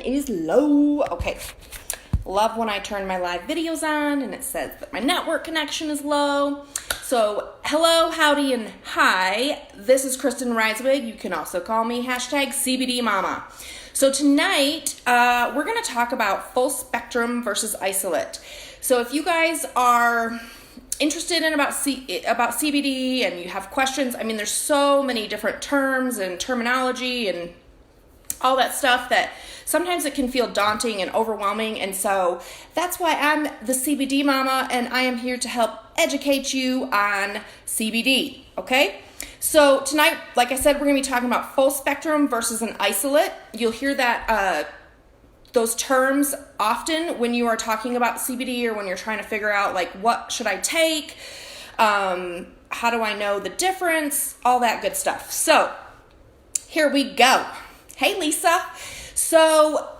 is low. Okay. Love when I turn my live videos on and it says that my network connection is low. So hello, howdy, and hi. This is Kristen Reiswig. You can also call me #CBD Mama. So tonight, we're going to talk about full spectrum versus isolate. So if you guys are interested in about CBD and you have questions, I mean, there's so many different terms and terminology and all that stuff that sometimes it can feel daunting and overwhelming. And so that's why I'm the CBD Mama, and I am here to help educate you on CBD, okay? So tonight, like I said, we're going to be talking about full spectrum versus an isolate. You'll hear that those terms often when you are talking about CBD or when you're trying to figure out, like, what should I take? How do I know the difference? All that good stuff. So here we go. Hey, Lisa. So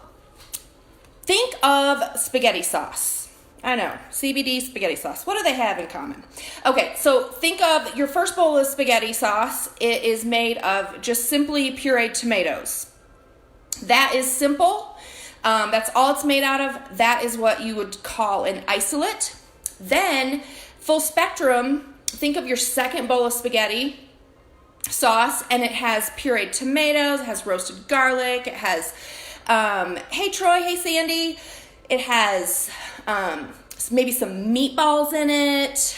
think of spaghetti sauce. I know, CBD spaghetti sauce. What do they have in common? Okay, so think of your first bowl of spaghetti sauce. It is made of just simply pureed tomatoes. That is simple. That's all it's made out of. That is what you would call an isolate. Then full spectrum, think of your second bowl of spaghetti sauce, and it has pureed tomatoes, it has roasted garlic, it has hey Troy, hey Sandy, it has maybe some meatballs in it,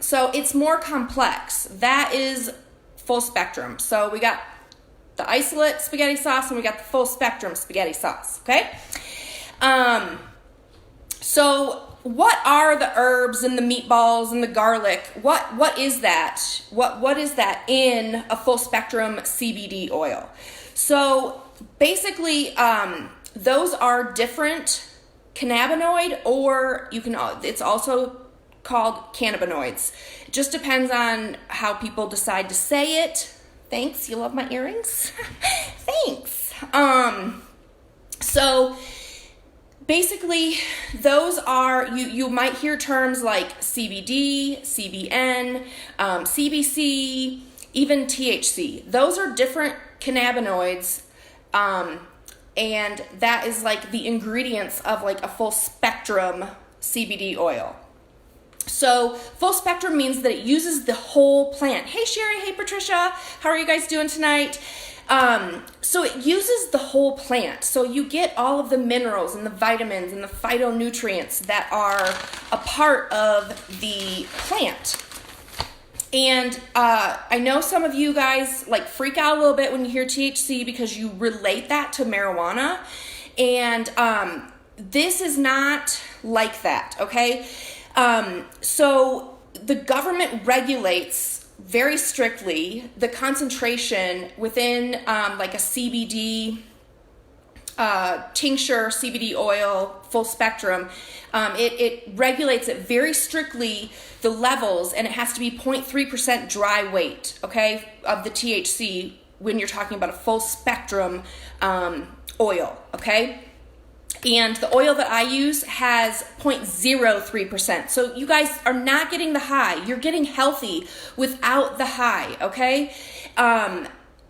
so it's more complex. That is full spectrum. So we got the isolate spaghetti sauce and we got the full spectrum spaghetti sauce, okay? So what are the herbs and the meatballs and the garlic? What is that? What is that in a full spectrum CBD oil? So basically, those are different cannabinoid, or it's also called cannabinoids. It just depends on how people decide to say it. Thanks. You love my earrings? Thanks. So basically, those are, you might hear terms like CBD, CBN, CBC, even THC. Those are different cannabinoids, and that is like the ingredients of like a full spectrum CBD oil. So full spectrum means that it uses the whole plant. Hey Sherry, hey Patricia, how are you guys doing tonight? So it uses the whole plant. So you get all of the minerals and the vitamins and the phytonutrients that are a part of the plant. And I know some of you guys like freak out a little bit when you hear THC because you relate that to marijuana. And this is not like that, okay? So the government regulates very strictly the concentration within like a CBD tincture, CBD oil, full spectrum. It regulates it very strictly, the levels, and it has to be 0.3% dry weight, okay, of the THC when you're talking about a full spectrum oil, okay? And the oil that I use has 0.03%. So you guys are not getting the high. You're getting healthy without the high, okay?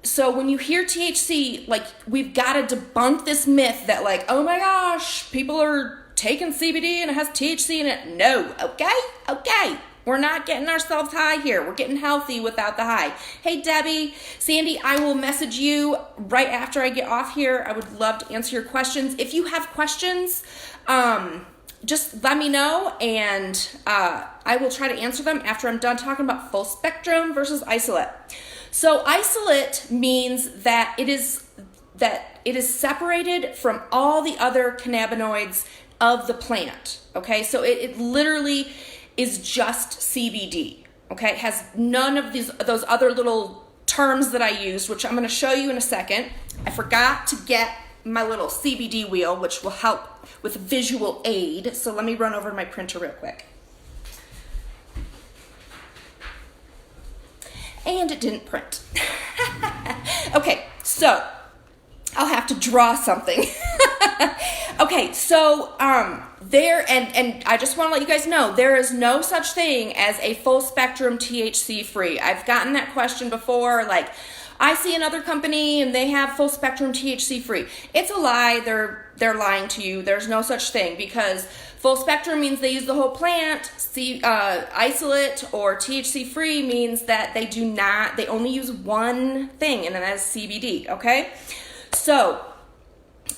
So when you hear THC, like, we've got to debunk this myth that, like, oh my gosh, people are taking CBD and it has THC in it. No, okay. We're not getting ourselves high here. We're getting healthy without the high. Hey, Debbie, Sandy, I will message you right after I get off here. I would love to answer your questions. If you have questions, just let me know, and I will try to answer them after I'm done talking about full spectrum versus isolate. So isolate means that it is separated from all the other cannabinoids of the plant, okay? So it literally is just CBD, okay? It has none of those other little terms that I used, which I'm going to show you in a second. I forgot to get my little CBD wheel, which will help with visual aid. So let me run over to my printer real quick. And it didn't print. Okay, so I'll have to draw something. Okay, so and I just want to let you guys know, there is no such thing as a full spectrum THC free. I've gotten that question before, like, I see another company and they have full spectrum THC free. It's a lie. They're lying to you. There's no such thing, because full spectrum means they use the whole plant. Isolate or THC free means that they only use one thing, and that is CBD, okay? So,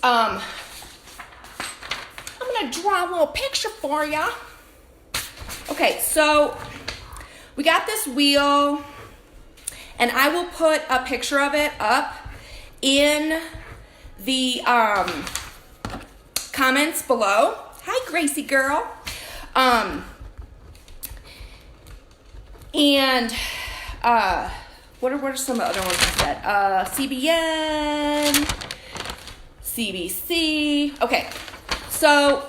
I'm gonna draw a little picture for ya. Okay, so we got this wheel, and I will put a picture of it up in the comments below. Hi, Gracie girl. And what are some of the other ones I said? CBN, CBC. Okay, so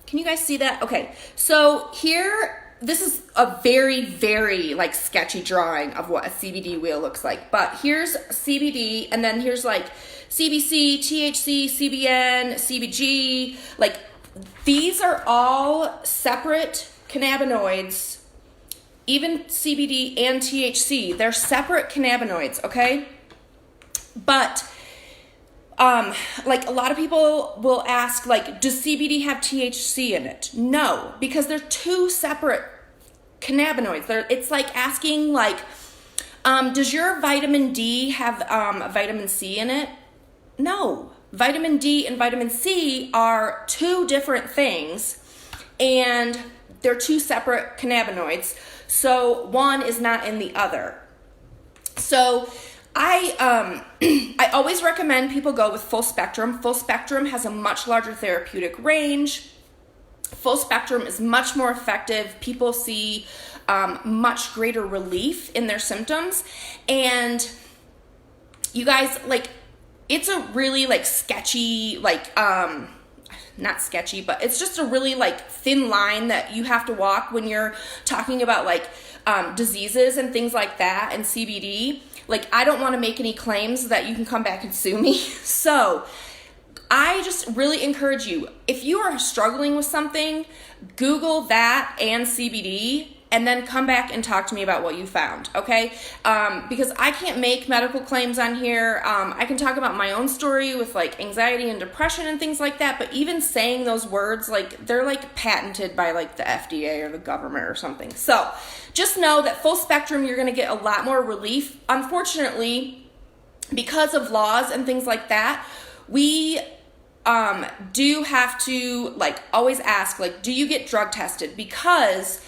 can you guys see that? Okay, so here, this is a very, very like sketchy drawing of what a CBD wheel looks like. But here's CBD, and then here's like CBC, THC, CBN, CBG. Like, these are all separate cannabinoids. Even CBD and THC, they're separate cannabinoids, okay? But like, a lot of people will ask, like, does CBD have THC in it? No, because they're two separate cannabinoids. It's like asking, like, does your vitamin D have vitamin C in it? No. Vitamin D and vitamin C are two different things, and they're two separate cannabinoids. So one is not in the other. So I always recommend people go with full spectrum. Full spectrum has a much larger therapeutic range. Full spectrum is much more effective. People see much greater relief in their symptoms. And you guys, like, it's a really like sketchy, like, not sketchy, but it's just a really like thin line that you have to walk when you're talking about like diseases and things like that and CBD. Like, I don't want to make any claims that you can come back and sue me. So I just really encourage you, if you are struggling with something, Google that and CBD, and then come back and talk to me about what you found, okay? Because I can't make medical claims on here. I can talk about my own story with like anxiety and depression and things like that, but even saying those words, like, they're like patented by like the FDA or the government or something. So just know that full spectrum, you're gonna get a lot more relief. Unfortunately, because of laws and things like that, we do have to like always ask, like, do you get drug tested? Because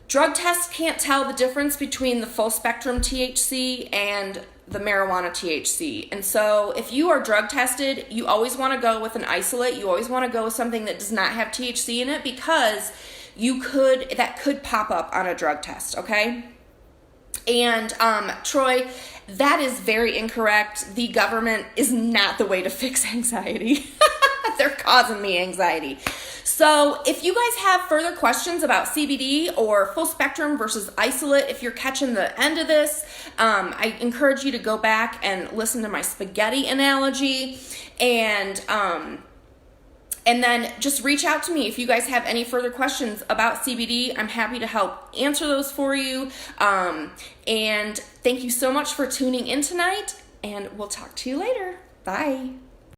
drug tests can't tell the difference between the full spectrum THC and the marijuana THC. And so if you are drug tested, you always want to go with an isolate. You always want to go with something that does not have THC in it, because that could pop up on a drug test, okay? And Troy, that is very incorrect. The government is not the way to fix anxiety. They're causing me anxiety. So if you guys have further questions about CBD or full spectrum versus isolate, if you're catching the end of this, I encourage you to go back and listen to my spaghetti analogy, and then just reach out to me if you guys have any further questions about CBD. I'm happy to help answer those for you. And thank you so much for tuning in tonight, and we'll talk to you later. Bye.